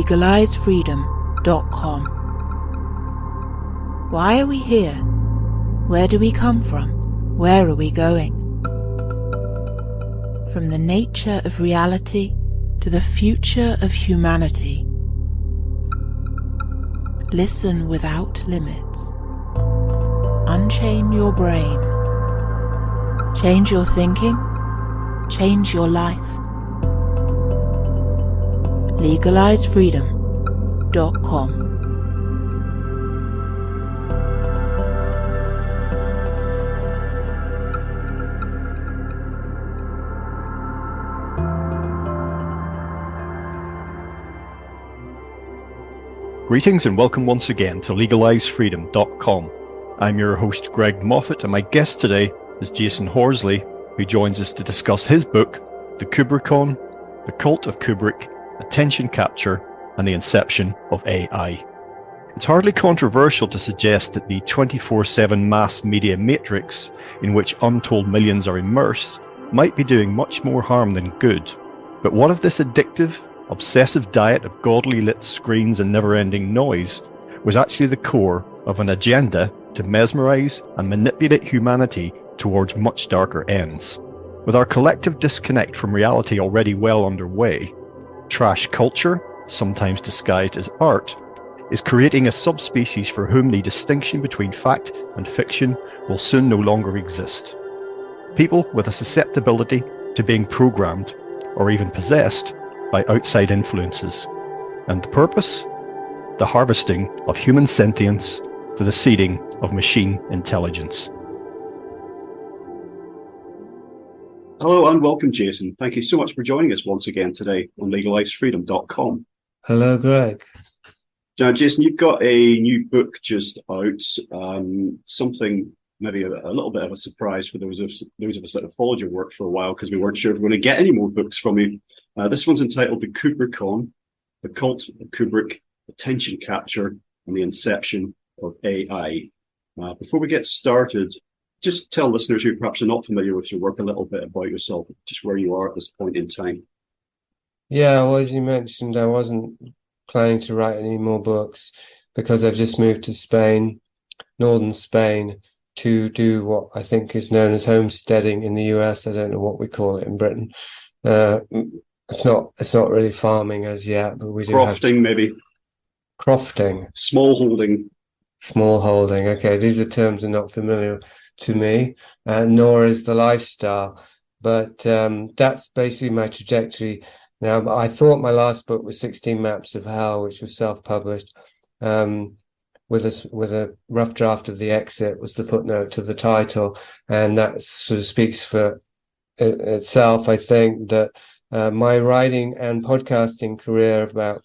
gaudily-lit.com. Why are we here? Where do we come from? Where are we going? From the nature of reality to the future of humanity. Listen without limits. Unchain your brain. Change your thinking. Change your life. legalizefreedom.com. Greetings and welcome once again to legalizefreedom.com. I'm your host Greg Moffat, and my guest today is Jasun Horsley, who joins us to discuss his book, The Kubrickon, The Cult of Kubrick, Attention Capture, and the Inception of AI. It's hardly controversial to suggest that the 24/7 mass media matrix in which untold millions are immersed might be doing much more harm than good. But what if this addictive, obsessive diet of gaudily-lit screens and never-ending noise was actually the core of an agenda to mesmerize and manipulate humanity towards much darker ends? With our collective disconnect from reality already well underway, trash culture, sometimes disguised as art, is creating a subspecies for whom the distinction between fact and fiction will soon no longer exist. People with a susceptibility to being programmed or even possessed by outside influences. And the purpose? The harvesting of human sentience for the seeding of machine intelligence. Hello and welcome, Jason. Thank you so much for joining us once again today on legalizefreedom.com. Hello, Greg. Now, Jason, you've got a new book just out, something maybe a little bit of a surprise for those of us that have followed your work for a while, because we weren't sure if we were going to get any more books from you. This one's entitled The Kubrickon, The Cult of Kubrick, Attention Capture, and the Inception of AI. Before we get started, just tell listeners who perhaps are not familiar with your work a little bit about yourself, just where you are at this point in time. Yeah, well, as you mentioned, I wasn't planning to write any more books because I've just moved to Spain, northern Spain, to do what I think is known as homesteading in the US. I don't know what we call it in Britain. It's not really farming as yet, but we do crofting, maybe. Crofting. Small holding. Okay, these are terms that are not familiar to me, nor is the lifestyle. But that's basically my trajectory. Now, I thought my last book was 16 Maps of Hell, which was self-published, with a rough draft of the exit was the footnote to the title, and that sort of speaks for itself. I think that my writing and podcasting career of about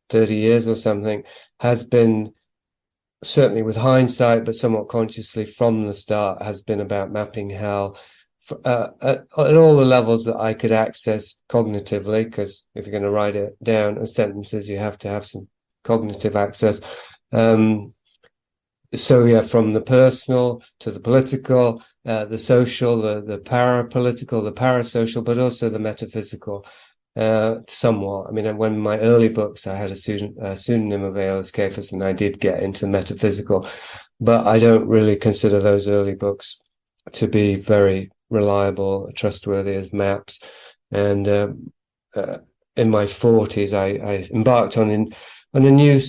30 years or something has been, certainly with hindsight, but somewhat consciously from the start, has been about mapping hell at all the levels that I could access cognitively, because if you're going to write it down as sentences, you have to have some cognitive access. So yeah, from the personal to the political, the social, the parapolitical, the parasocial, but also the metaphysical, somewhat. I mean, when my early books, I had a pseudonym of Aeolus Cephas, and I did get into metaphysical, but I don't really consider those early books to be very reliable, trustworthy as maps. And in my 40s, I embarked on a new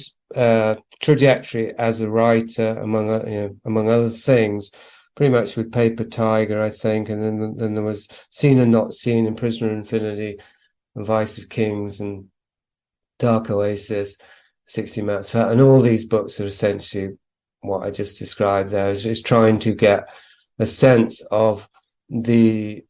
trajectory as a writer, among other things, pretty much with Paper Tiger, I think, and then there was Seen and Not Seen, and Prisoner of Infinity, and Vice of Kings, and Dark Oasis, 60 Maps, and all these books are essentially what I just described there, is trying to get a sense of the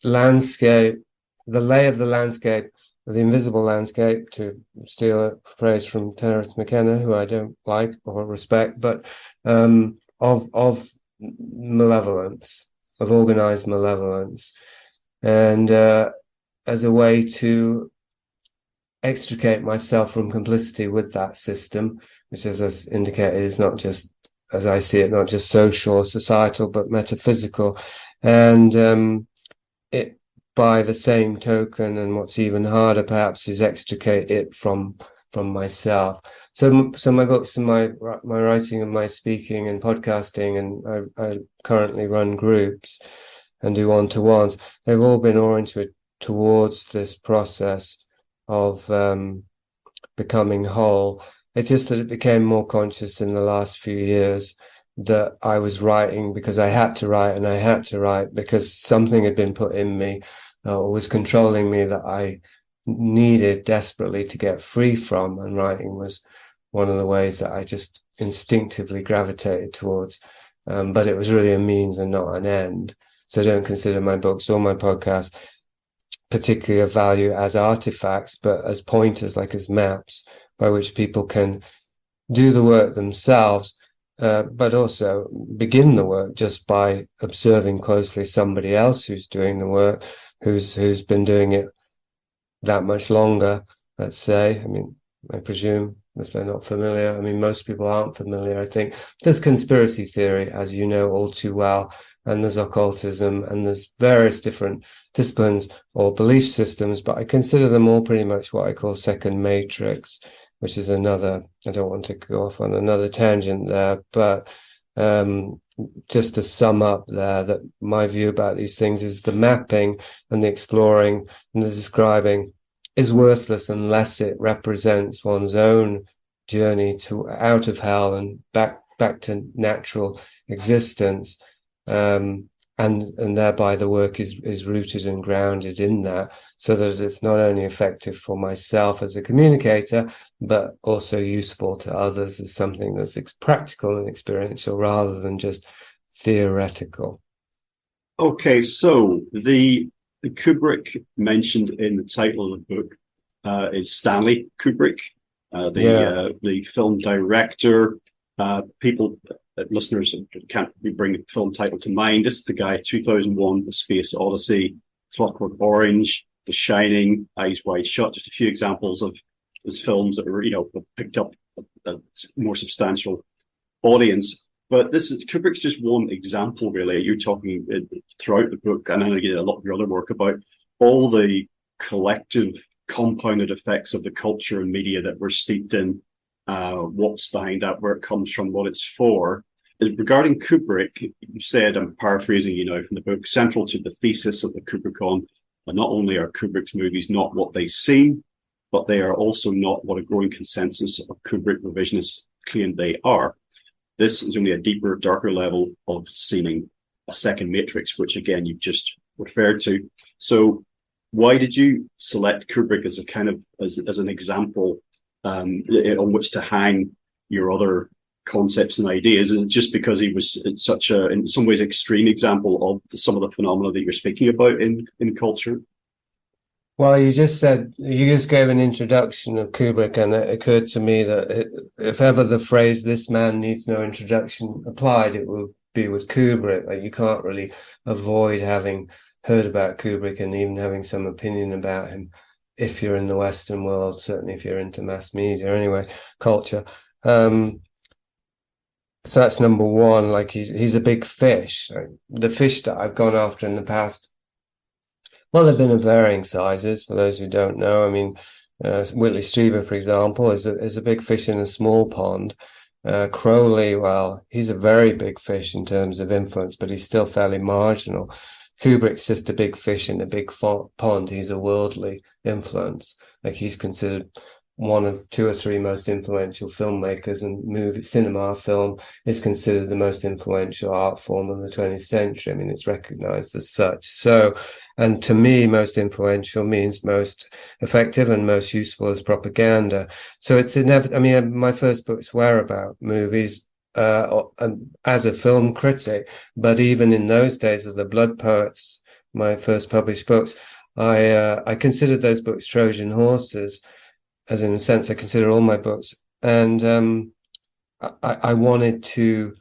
landscape, the lay of the landscape, the invisible landscape, to steal a phrase from Terence McKenna, who I don't like or respect, but of malevolence, of organized malevolence, and as a way to extricate myself from complicity with that system, which, as I indicated, is not just, as I see it, not just social or societal, but metaphysical. And by the same token, and what's even harder perhaps is extricate it from myself. So my books and my writing and my speaking and podcasting, and I currently run groups and do one-to-ones. They've all been oriented towards this process of becoming whole. It's just that it became more conscious in the last few years that I was writing because I had to write, and I had to write because something had been put in me or was controlling me that I needed desperately to get free from, and writing was one of the ways that I just instinctively gravitated towards. But it was really a means and not an end. So I don't consider my books or my podcasts particularly of value as artifacts, but as pointers, like as maps by which people can do the work themselves, but also begin the work just by observing closely somebody else who's doing the work, who's been doing it that much longer, let's say. I mean, I presume, if they're not familiar, I mean, most people aren't familiar, I think. There's conspiracy theory, as you know all too well, and there's occultism, and there's various different disciplines or belief systems, but I consider them all pretty much what I call second matrix, which is another, I don't want to go off on another tangent there, but just to sum up there, that my view about these things is the mapping and the exploring and the describing is worthless unless it represents one's own journey to out of hell and back to natural existence. And thereby the work is rooted and grounded in that, so that it's not only effective for myself as a communicator, but also useful to others as something that's practical and experiential rather than just theoretical. Okay, so the Kubrick mentioned in the title of the book is Stanley Kubrick, the film director. People, listeners can't bring the film title to mind. This is the guy, 2001, The Space Odyssey, Clockwork Orange, The Shining, Eyes Wide Shut, just a few examples of his films that were, picked up a more substantial audience. But Kubrick's just one example, really. You're talking throughout the book, and I know you did a lot of your other work about all the collective compounded effects of the culture and media that we're steeped in. What's behind that, where it comes from, what it's for. Regarding Kubrick, you said, I'm paraphrasing you now from the book, central to the thesis of the Kubrickon, and not only are Kubrick's movies not what they seem, but they are also not what a growing consensus of Kubrick revisionists claim they are. This is only a deeper, darker level of seeming a second matrix, which again you've just referred to. So why did you select Kubrick as a kind of as an example on which to hang your other concepts and ideas? Is it just because he was such a, in some ways, extreme example of some of the phenomena that you're speaking about in culture? Well, you just gave an introduction of Kubrick, and it occurred to me that if ever the phrase "this man needs no introduction" applied, it would be with Kubrick. Like, you can't really avoid having heard about Kubrick and even having some opinion about him if you're in the Western world, certainly if you're into mass media, anyway, culture. So that's number one. Like, he's a big fish. Like, the fish that I've gone after in the past, well, they've been of varying sizes, for those who don't know. I mean, Whitley Strieber, for example, is a big fish in a small pond. Crowley, well, he's a very big fish in terms of influence, but he's still fairly marginal. Kubrick's just a big fish in a big pond. He's a worldly influence. Like, he's considered one of two or three most influential filmmakers, and cinema film is considered the most influential art form of the 20th century. I mean, it's recognized as such. So, and to me, most influential means most effective and most useful as propaganda. So it's inevitable. I mean, my first books were about movies, as a film critic, but even in those days of the Blood Poets, my first published books, I considered those books Trojan horses, as in a sense I consider all my books, and I wanted to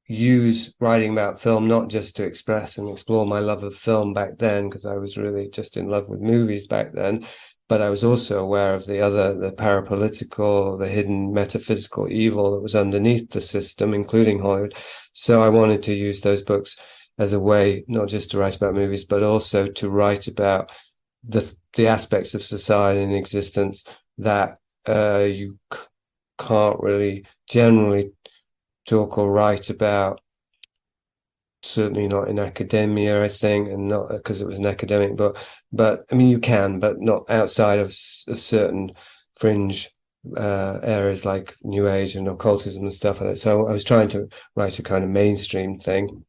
use writing about film not just to express and explore my love of film back then, because I was really just in love with movies back then, but I was also aware of the parapolitical, the hidden metaphysical evil that was underneath the system, including Hollywood. So I wanted to use those books as a way not just to write about movies, but also to write about the aspects of society and existence that you can't really generally talk or write about, certainly not in academia, I think, and not because it was an academic book, but I mean you can, but not outside of a certain fringe areas like New Age and occultism and stuff like that. So I was trying to write a kind of mainstream thing,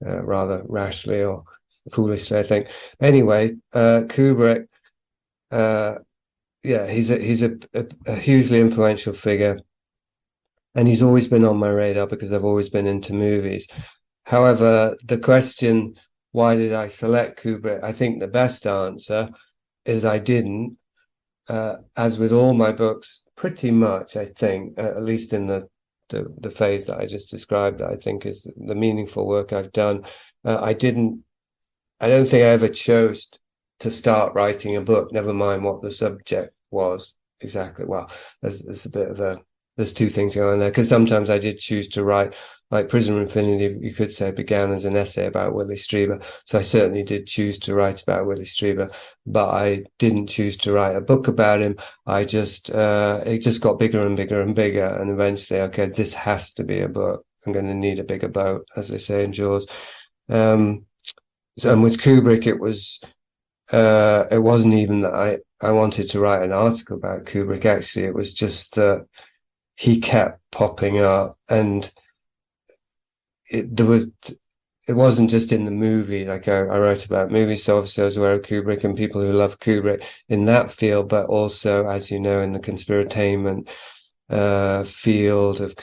rather rashly or foolishly, I think. Anyway, Kubrick, he's a hugely influential figure, and he's always been on my radar because I've always been into movies. However, the question, why did I select Kubrick? I think the best answer is I didn't. As with all my books, pretty much, I think, at least in the phase that I just described, that I think is the meaningful work I've done. I don't think I ever chose to start writing a book, never mind what the subject was exactly. Well, there's a bit of there's two things going on there, because sometimes I did choose to write, like Prisoner of Infinity, you could say, began as an essay about Willy Strieber. So I certainly did choose to write about Willy Strieber, but I didn't choose to write a book about him. It just got bigger and bigger and bigger. And eventually, okay, this has to be a book. I'm going to need a bigger boat, as they say in Jaws. And with Kubrick, it wasn't even that I wanted to write an article about Kubrick. Actually, it was just that he kept popping up, and it wasn't just in the movie. Like I wrote about movies, so obviously I was aware of Kubrick and people who love Kubrick in that field, but also, as you know, in the conspiratainment field of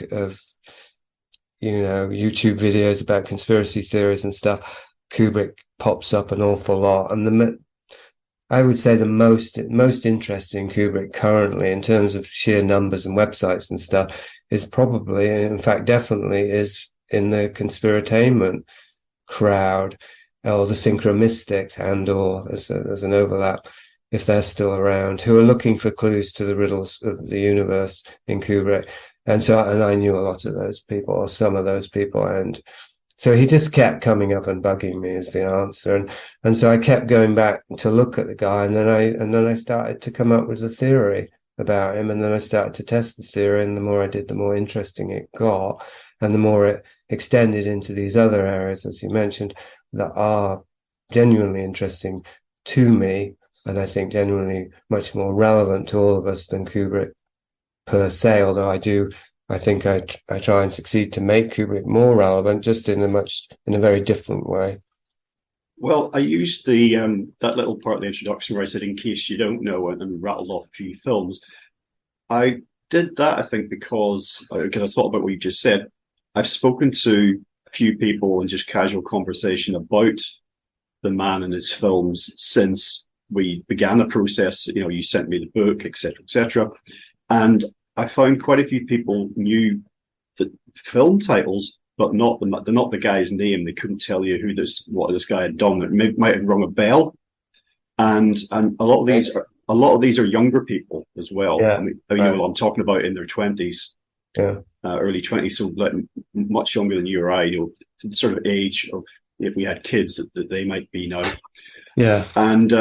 YouTube videos about conspiracy theories and stuff, Kubrick pops up an awful lot. And I would say the most interesting Kubrick currently, in terms of sheer numbers and websites and stuff, is probably, in fact, definitely is in the conspiratainment crowd, or the synchromystics, or there's an overlap, if they're still around, who are looking for clues to the riddles of the universe in Kubrick. And I knew a lot of those people, or some of those people, and so he just kept coming up and bugging me is the answer. And so I kept going back to look at the guy, and then I started to come up with a theory about him, and then I started to test the theory, and the more I did, the more interesting it got, and the more it extended into these other areas, as you mentioned, that are genuinely interesting to me, and I think genuinely much more relevant to all of us than Kubrick per se, although I think I try and succeed to make Kubrick more relevant, just in a very different way. Well, I used that little part of the introduction where I said, in case you don't know, and rattled off a few films. I did that, I think, because I thought about what you just said. I've spoken to a few people in just casual conversation about the man and his films since we began the process. You sent me the book, etc., and I found quite a few people knew the film titles, but not the guy's name. They couldn't tell you what this guy had done. It might have rung a bell, and a lot of these are younger people as well. Yeah. I'm talking about in their 20s, early 20s, so like much younger than you or I. The sort of age of, if we had kids, that they might be now. Yeah, and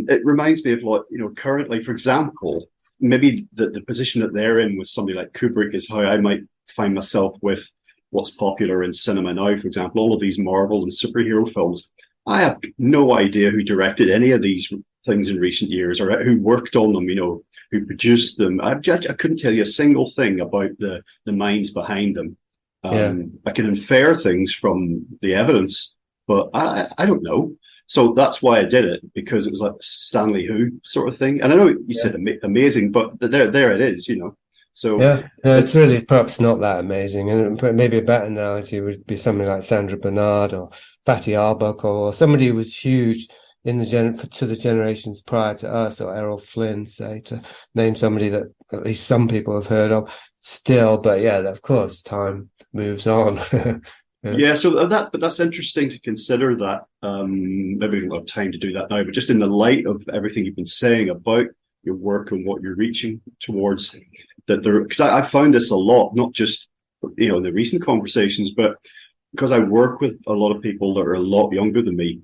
it reminds me of currently, for example. Maybe the position that they're in with somebody like Kubrick is how I might find myself with what's popular in cinema now. For example, all of these Marvel and superhero films. I have no idea who directed any of these things in recent years, or who worked on them, who produced them. I couldn't tell you a single thing about the minds behind them. I can infer things from the evidence, but I don't know. So that's why I did it, because it was like Stanley Who sort of thing. And I know you said amazing, but there it is, So it's really perhaps not that amazing. And maybe a better analogy would be somebody like Sandra Bernard or Fatty Arbuckle, or somebody who was huge in to the generations prior to us, or Errol Flynn, say, to name somebody that at least some people have heard of still. But yeah, of course, time moves on. So that's interesting to consider that. Maybe we don't have time to do that now, but just in the light of everything you've been saying about your work and what you're reaching towards, because I found this a lot, not just in the recent conversations, but because I work with a lot of people that are a lot younger than me,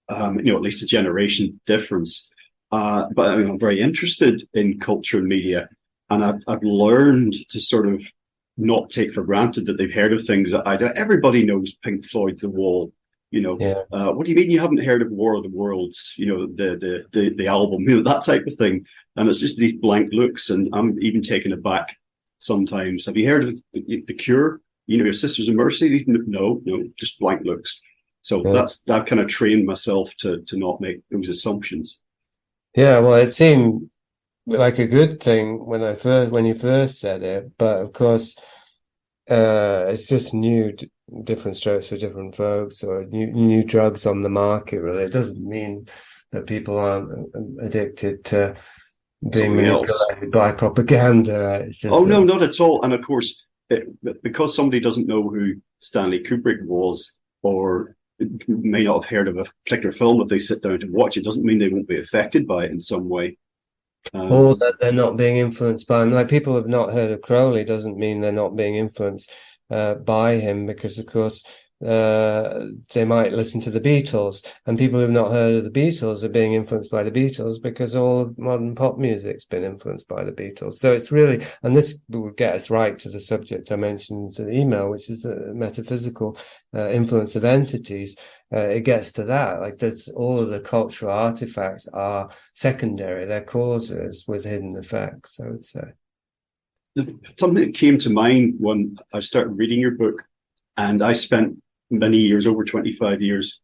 at least a generation difference. But I mean, I'm very interested in culture and media, and I've learned to sort of not take for granted that they've heard of things that everybody knows Pink Floyd, The Wall. What do you mean you haven't heard of War of the Worlds? The album, that type of thing. And it's just these blank looks, and I'm even taken aback sometimes. Have you heard of The Cure? Your Sisters of Mercy? No, just blank looks. So I've kind of trained myself to not make those assumptions. Yeah, well, it seemed like a good thing when you first said it, but of course, it's just different strokes for different folks, or new drugs on the market. Really, it doesn't mean that people aren't addicted to being manipulated by propaganda. It's just no, not at all. And of course, because somebody doesn't know who Stanley Kubrick was, or may not have heard of a particular film, if they sit down to watch it, doesn't mean they won't be affected by it in some way. Or that they're not being influenced by him. Like, people have not heard of Crowley doesn't mean they're not being influenced by him, because of course they might listen to the Beatles, and people who've not heard of the Beatles are being influenced by the Beatles because all of modern pop music's been influenced by the Beatles. So it's really, and this would get us right to the subject I mentioned in the email, which is the metaphysical influence of entities. It gets to that, like, that's all of the cultural artifacts are secondary, they're causes with hidden effects, I would say. Something that came to mind when I started reading your book, and I spent many years, over 25 years,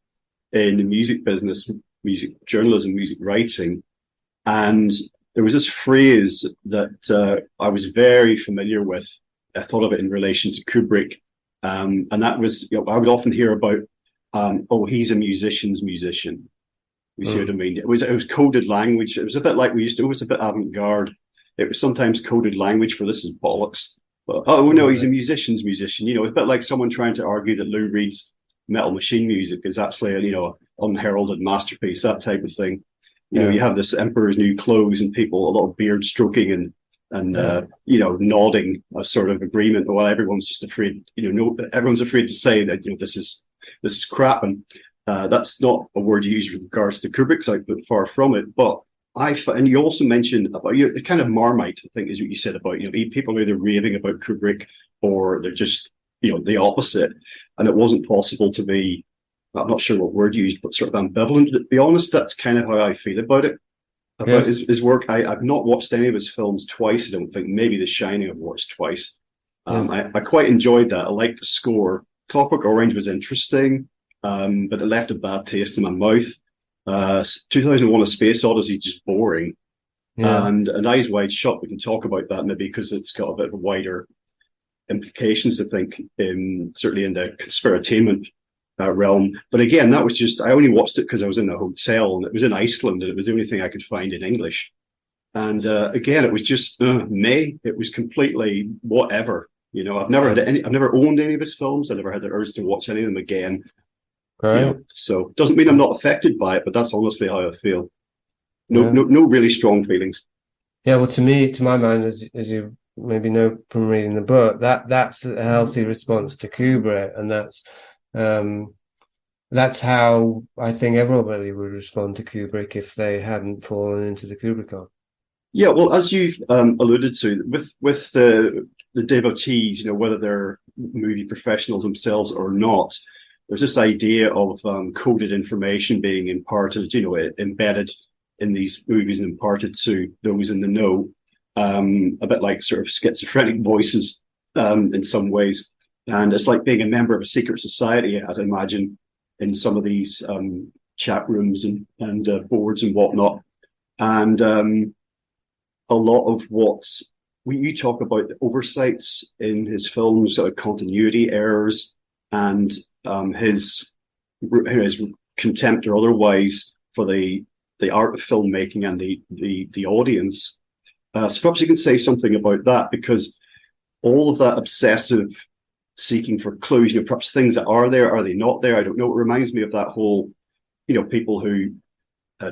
in the music business, music journalism, music writing. And there was this phrase that I was very familiar with. I thought of it in relation to Kubrick. And that was, I would often hear about, he's a musician's musician. You see what I mean? It was coded language. It was a bit like it was a bit avant-garde. It was sometimes coded language for this is bollocks. But, no, he's a musician's musician. It's a bit like someone trying to argue that Lou Reed's Metal Machine music is actually an unheralded masterpiece, that type of thing. You have this Emperor's New Clothes and people, a lot of beard stroking and nodding a sort of agreement, while everyone's just afraid, everyone's afraid to say that, this is crap. And that's not a word used with regards to Kubrick's output, far from it. But and you also mentioned about kind of Marmite, I think is what you said about, people are either raving about Kubrick or they're just, the opposite. And it wasn't possible to be, I'm not sure what word you used, but sort of ambivalent. To be honest, that's kind of how I feel about it. About his work. I've not watched any of his films twice, I don't think. Maybe The Shining I've watched twice. I quite enjoyed that. I liked the score. Clockwork Orange was interesting, but it left a bad taste in my mouth. 2001: A Space Odyssey is just boring. And Eyes Wide Shut, we can talk about that maybe because it's got a bit of wider implications, I think, certainly in the conspiratainment realm. But again, that was just, I only watched it because I was in a hotel and it was in Iceland and it was the only thing I could find in English. And again, it was just it was completely whatever. I've never owned any of his films. I never had the urge to watch any of them again. Right. So doesn't mean I'm not affected by it, but that's honestly how I feel. No really strong feelings. Yeah, well, to my mind, as you maybe know from reading the book, that's a healthy response to Kubrick, and that's how I think everybody would respond to Kubrick if they hadn't fallen into the Kubrickon. Yeah, well, as you've alluded to, with the devotees, whether they're movie professionals themselves or not, there's this idea of coded information being imparted, embedded in these movies and imparted to those in the know, a bit like sort of schizophrenic voices in some ways. And it's like being a member of a secret society, I'd imagine, in some of these chat rooms and boards and whatnot. And a lot of what you talk about, the oversights in his films, continuity errors, and his contempt or otherwise for the art of filmmaking and the audience. So perhaps you can say something about that, because all of that obsessive seeking for clues, perhaps things that are there, are they not there? I don't know. It reminds me of that whole, people who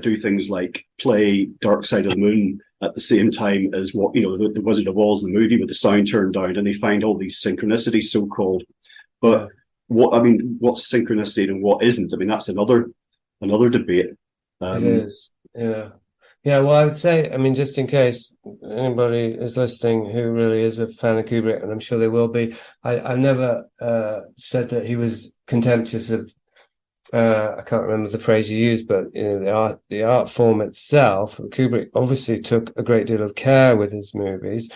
do things like play Dark Side of the Moon at the same time as what, the Wizard of Oz, the movie, with the sound turned down, and they find all these synchronicities, so-called. But what's synchronicity and what isn't? I mean, that's another debate. It is, yeah. Yeah, well, I would say, I mean, just in case anybody is listening who really is a fan of Kubrick, and I'm sure they will be, I've never said that he was contemptuous of, I can't remember the phrase you used, but the art form itself. Kubrick obviously took a great deal of care with his movies.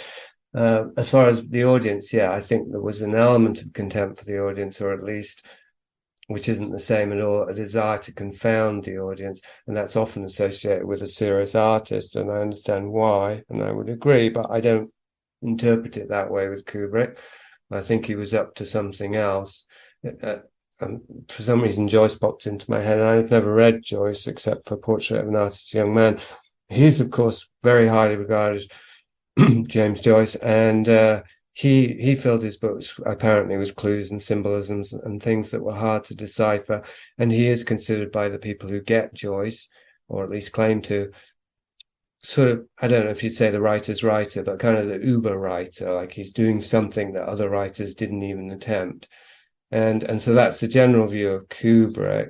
As far as the audience, yeah, I think there was an element of contempt for the audience, or at least, which isn't the same at all, a desire to confound the audience. And that's often associated with a serious artist. And I understand why, and I would agree, but I don't interpret it that way with Kubrick. I think he was up to something else. For some reason, Joyce popped into my head. I've never read Joyce except for Portrait of an Artist's Young Man. He's, of course, very highly regarded, James Joyce, and he filled his books apparently with clues and symbolisms and things that were hard to decipher. And he is considered by the people who get Joyce, or at least claim to, sort of, I don't know if you'd say the writer's writer, but kind of the uber writer, like he's doing something that other writers didn't even attempt. And so that's the general view of Kubrick,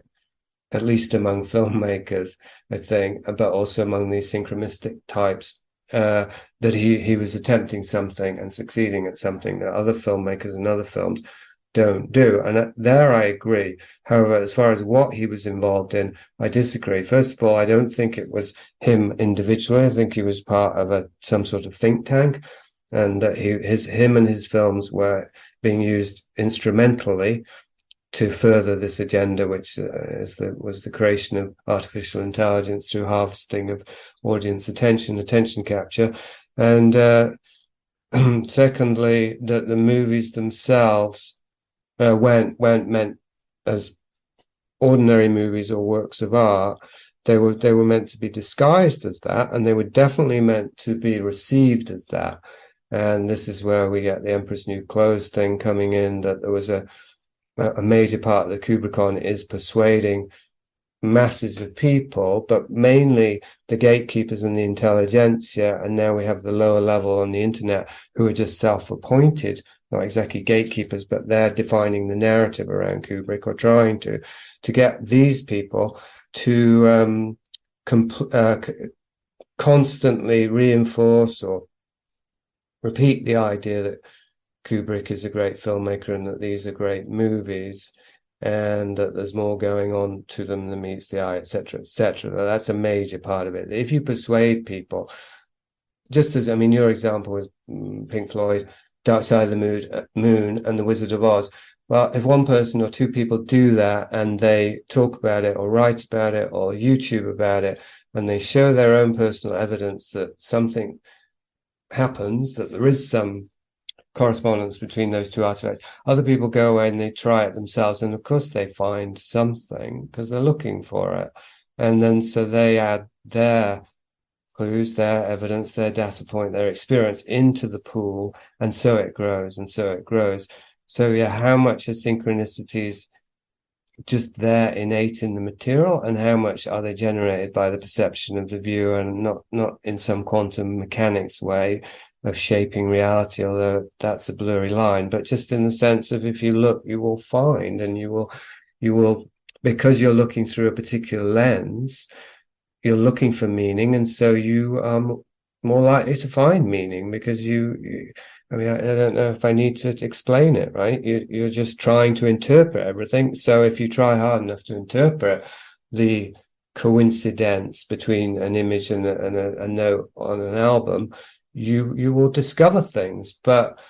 at least among filmmakers, I think, but also among these synchronistic types. That he was attempting something and succeeding at something that other filmmakers and other films don't do. And there I agree. However, as far as what he was involved in, I disagree. First of all, I don't think it was him individually. I think he was part of some sort of think tank, and that him and his films were being used instrumentally to further this agenda, which was the creation of artificial intelligence through harvesting of audience attention capture. And secondly, that the movies themselves weren't meant as ordinary movies or works of art. They were meant to be disguised as that, and they were definitely meant to be received as that. And this is where we get the Emperor's New Clothes thing coming in, that there was a major part of the Kubrickon is persuading masses of people, but mainly the gatekeepers and the intelligentsia. And now we have the lower level on the internet who are just self-appointed, not exactly gatekeepers, but they're defining the narrative around Kubrick, or trying to get these people to constantly reinforce or repeat the idea that Kubrick is a great filmmaker and that these are great movies, and that there's more going on to them than meets the eye, etc., etc. That's a major part of it. If you persuade people, just as, I mean, your example with Pink Floyd, Dark Side of the Moon and The Wizard of Oz. Well, if one person or two people do that, and they talk about it or write about it or YouTube about it, and they show their own personal evidence that something happens, that there is some correspondence between those two artifacts, other people go away and they try it themselves, and of course they find something because they're looking for it, and then so they add their clues, their evidence, their data point, their experience into the pool, and so it grows and so it grows. So yeah, how much are synchronicities just there innate in the material, and how much are they generated by the perception of the viewer, and not in some quantum mechanics way of shaping reality, although that's a blurry line, but just in the sense of, if you look, you will find, and you will, because you're looking through a particular lens, you're looking for meaning, and so you are more likely to find meaning, because I mean, I don't know if I need to explain it, right? You're just trying to interpret everything. So if you try hard enough to interpret the coincidence between an image and a note on an album, you will discover things. But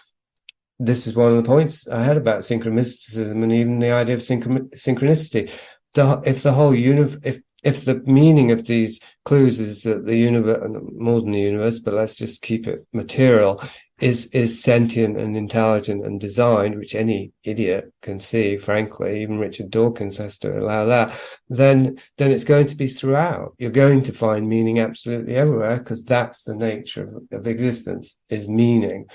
this is one of the points I had about synchromysticism, and even the idea of synchronicity. If the meaning of these clues is that the universe, more than the universe, but let's just keep it material, is sentient and intelligent and designed, which any idiot can see, frankly, even Richard Dawkins has to allow that, then it's going to be throughout. You're going to find meaning absolutely everywhere, because that's the nature of existence, is meaning.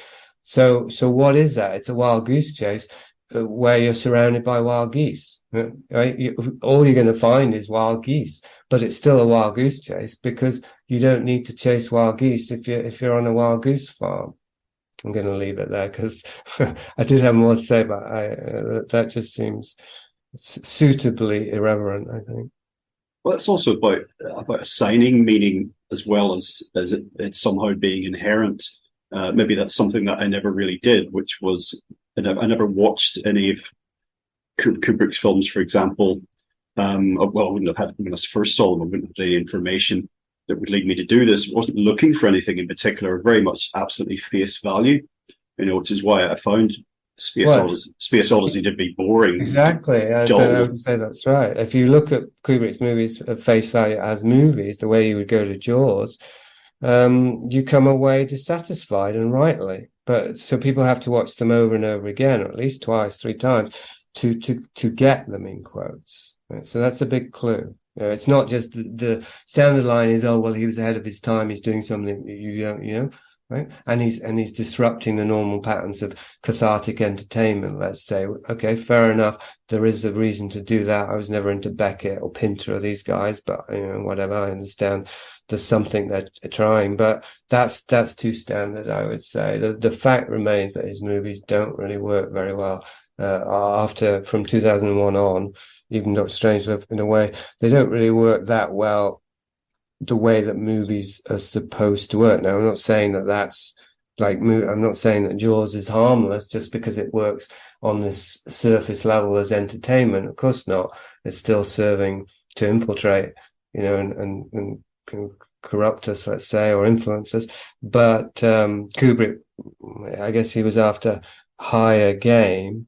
So what is that? It's a wild goose chase where you're surrounded by wild geese, right? All you're going to find is wild geese, but it's still a wild goose chase, because you don't need to chase wild geese if you're on a wild goose farm. I'm going to leave it there because I did have more to say, but that just seems suitably irreverent, I think. Well, it's also about assigning meaning as well as it somehow being inherent. Maybe that's something that I never really did, which was I never watched any of Kubrick's films, for example. Well, I wouldn't have had, when I first saw them, I wouldn't have had any information that would lead me to do this. I wasn't looking for anything in particular, very much absolutely face value, which is why I found Space Odyssey to be boring. Exactly. I would say that's right. If you look at Kubrick's movies at face value as movies, the way you would go to Jaws, you come away dissatisfied, and rightly. But so people have to watch them over and over again, or at least twice, 3 times, to get them, in quotes. Right? So that's a big clue. It's not just the standard line is, oh well, he was ahead of his time. He's doing something that you don't, right? And he's disrupting the normal patterns of cathartic entertainment. Let's say, okay, fair enough. There is a reason to do that. I was never into Beckett or Pinter or these guys, but whatever. I understand there's something they're trying, but that's too standard, I would say. The fact remains that his movies don't really work very well. From 2001 on, even Dr. Strangelove, in a way, they don't really work that well the way that movies are supposed to work. Now, I'm not saying that that's like, I'm not saying that Jaws is harmless just because it works on this surface level as entertainment. Of course not. It's still serving to infiltrate, and corrupt us, let's say, or influence us. But Kubrick, I guess he was after higher game.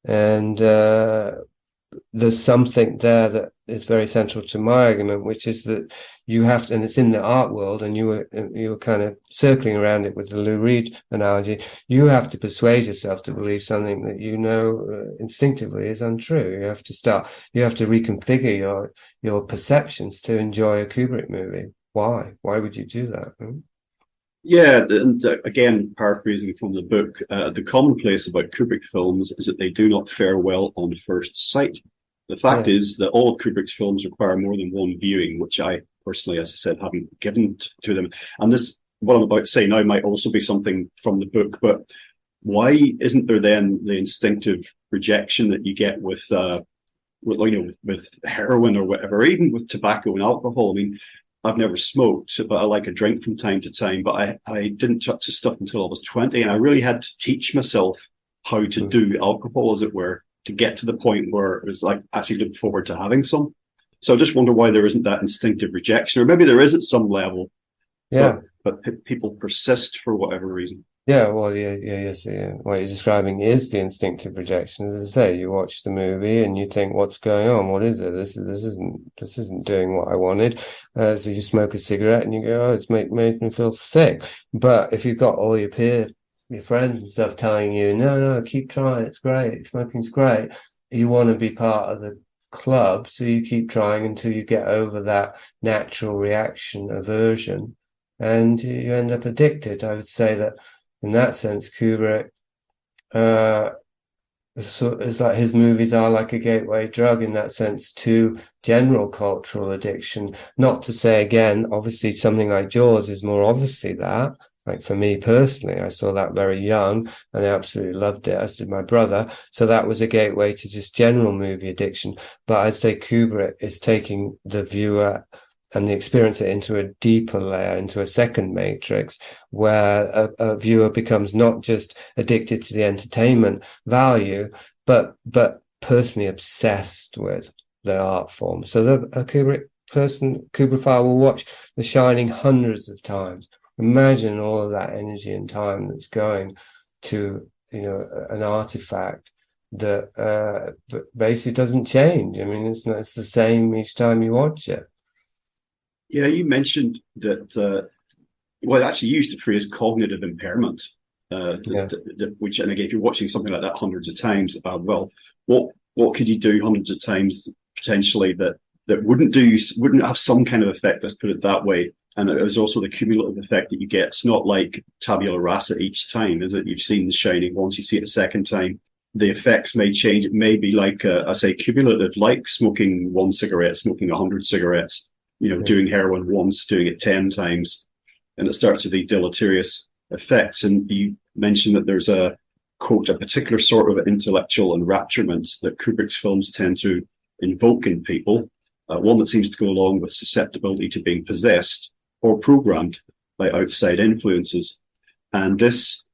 And there's something there that is very central to my argument, which is that you have to, and it's in the art world, and you were kind of circling around it with the Lou Reed analogy. You have to persuade yourself to believe something that instinctively is untrue. You have to reconfigure your perceptions to enjoy a Kubrick movie. Why? Why would you do that? Yeah, and again, paraphrasing from the book, the commonplace about Kubrick films is that they do not fare well on first sight. The fact is that all of Kubrick's films require more than one viewing, which I personally, as I said, haven't given to them. And this, what I'm about to say now, might also be something from the book, but why isn't there then the instinctive rejection that you get with heroin or whatever, even with tobacco and alcohol? I mean, I've never smoked, but I like a drink from time to time. But I didn't touch the stuff until I was 20, and I really had to teach myself how to do alcohol, as it were, to get to the point where it was like actually looking forward to having some. So I just wonder why there isn't that instinctive rejection, or maybe there is at some level. Yeah, but people persist for whatever reason. Yeah, well, yes. What you're describing is the instinctive rejection. As I say, you watch the movie and you think, "What's going on? What is it? This isn't doing what I wanted." So you smoke a cigarette and you go, "Oh, it's made me feel sick." But if you've got all your friends and stuff telling you, "No, keep trying. It's great. Smoking's great," you want to be part of the club, so you keep trying until you get over that natural reaction, aversion, and you end up addicted. I would say that. In that sense, Kubrick is like, his movies are like a gateway drug in that sense to general cultural addiction. Not to say, again, obviously something like Jaws is more obviously that. Like for me personally, I saw that very young and I absolutely loved it, as did my brother. So that was a gateway to just general movie addiction. But I'd say Kubrick is taking the viewer and the experiencer into a deeper layer, into a second matrix, where a viewer becomes not just addicted to the entertainment value, but personally obsessed with the art form. So a Kubrickophile will watch The Shining hundreds of times. Imagine all of that energy and time that's going to, an artifact that basically doesn't change. I mean, it's the same each time you watch it. Yeah, you mentioned that. Well, actually, you used the phrase "cognitive impairment," which, and again, if you're watching something like that hundreds of times, well, what could you do hundreds of times potentially that wouldn't have some kind of effect? Let's put it that way. And it was also the cumulative effect that you get. It's not like tabula rasa each time, is it? You've seen The Shining once, you see it a second time. The effects may change. It may be like, I say, cumulative, like smoking 1 cigarette, smoking 100 cigarettes. Doing heroin once, doing it 10 times, and it starts to be deleterious effects. And mentioned that there's a quote, a particular sort of intellectual enrapturement that Kubrick's films tend to invoke in people, one that seems to go along with susceptibility to being possessed or programmed by outside influences. And this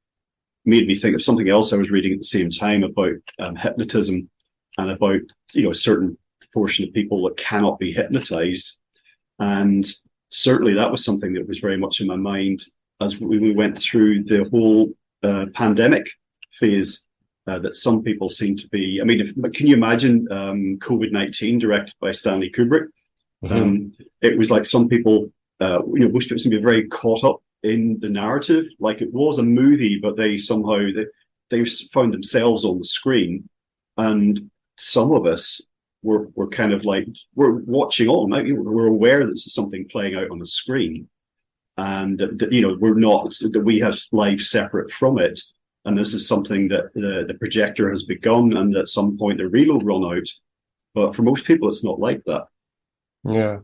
made me think of something else I was reading at the same time about hypnotism and about, a certain proportion of people that cannot be hypnotized. And certainly that was something that was very much in my mind as we went through the whole pandemic phase, that some people seem to be. I mean, can you imagine COVID-19 directed by Stanley Kubrick? Mm-hmm. It was like some people, most people seem to be very caught up in the narrative, like it was a movie, but they somehow they found themselves on the screen, and some of us were kind of like we're watching on, like, we're aware that this is something playing out on the screen, and we're not, that we have lives separate from it. And this is something that the projector has begun, and at some point the reel will run out. But for most people, it's not like that. Yeah.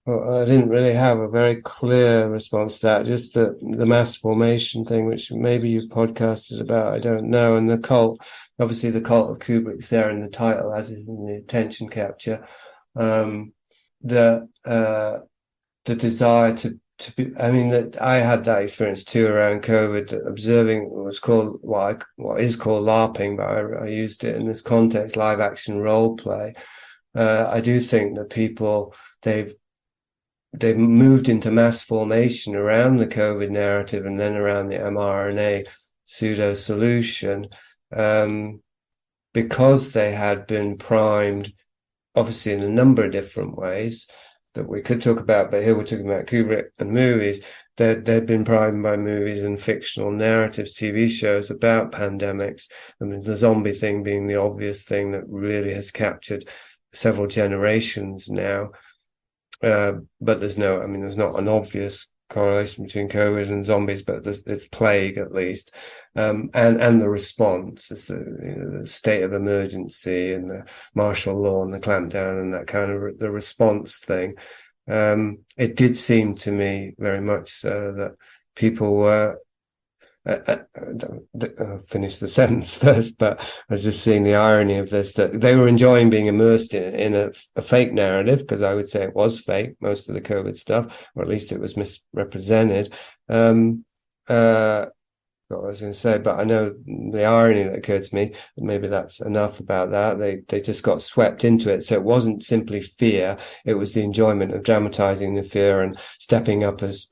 Well, I didn't really have a very clear response to that. Just the mass formation thing, which maybe you've podcasted about, I don't know. And the cult, obviously the Cult of Kubrick's there in the title, as is in the attention capture. The desire to be, I mean, that I had that experience too around COVID, observing what is called LARPing, but I used it in this context, live action role play. I do think that people, they've moved into mass formation around the COVID narrative and then around the mRNA pseudo solution, because they had been primed, obviously in a number of different ways that we could talk about, but here we're talking about Kubrick and movies. They'd been primed by movies and fictional narratives, TV shows about pandemics. I mean, the zombie thing being the obvious thing that really has captured several generations now. But there's not an obvious correlation between COVID and zombies, but there's plague at least. And the response is the state of emergency and the martial law and the clampdown and that kind of the response thing. It did seem to me very much so that people were. I'll finish the sentence first, but I was just seeing the irony of this, that they were enjoying being immersed in a fake narrative, because I would say it was fake, most of the COVID stuff, or at least it was misrepresented. What I was going to say, but I know the irony that occurred to me, maybe that's enough about that. They just got swept into it. So it wasn't simply fear, it was the enjoyment of dramatizing the fear and stepping up as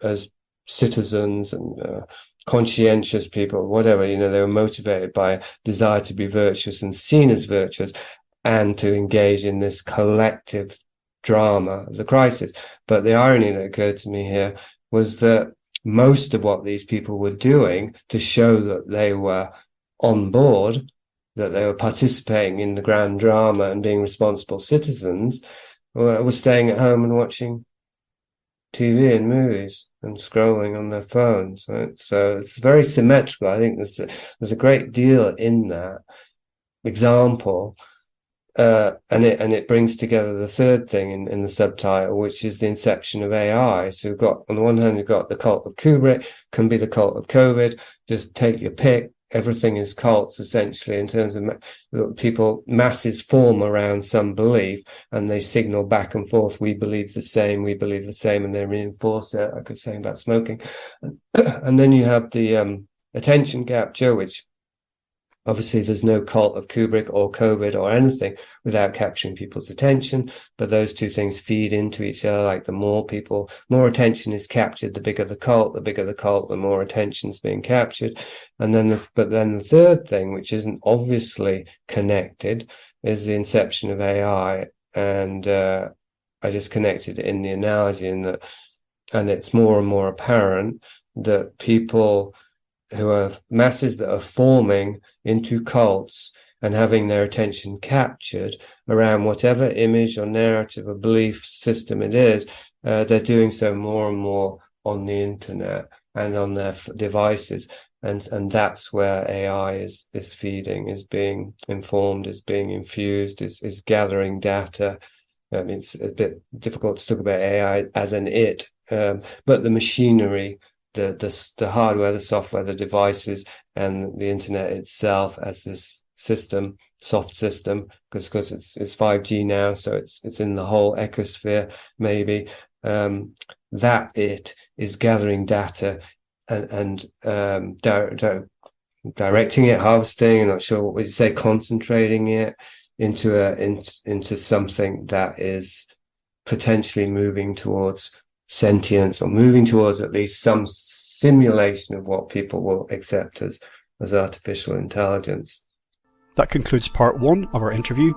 citizens and conscientious people, whatever, they were motivated by a desire to be virtuous and seen as virtuous and to engage in this collective drama of the crisis. But the irony that occurred to me here was that most of what these people were doing to show that they were on board, that they were participating in the grand drama and being responsible citizens, were staying at home and watching TV and movies and scrolling on their phones. Right? So it's very symmetrical. I think there's a great deal in that example. And it brings together the third thing in the subtitle, which is the inception of AI. So we've got, on the one hand, you've got the cult of Kubrick, can be the cult of COVID. Just take your pick. Everything is cults, essentially, in terms of masses form around some belief and they signal back and forth, we believe the same, and they reinforce it, like I was saying about smoking. And then you have the attention capture, which obviously there's no cult of Kubrick or COVID or anything without capturing people's attention, but those two things feed into each other. Like the more attention is captured, the bigger the cult, the more attention's being captured. And then the third thing, which isn't obviously connected, is the inception of AI. And I just connected it in the analogy and it's more and more apparent that people who have masses that are forming into cults and having their attention captured around whatever image or narrative or belief system it is, they're doing so more and more on the internet and on their devices. And that's where AI is feeding, is being informed, is being infused, is gathering data. I mean, it's a bit difficult to talk about AI as an it, but the machinery the hardware, the software, the devices, and the internet itself as this system, soft system, because it's 5G now, so it's in the whole ecosphere. Maybe that it is gathering data and directing it, harvesting. I'm not sure what would you say, concentrating it into something that is potentially moving towards sentience, or moving towards at least some simulation of what people will accept as artificial intelligence. That concludes part 1 of our interview.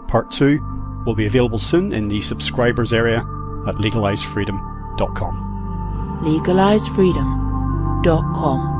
Part 2 will be available soon in the subscribers area at legalizefreedom.com. Legalizefreedom.com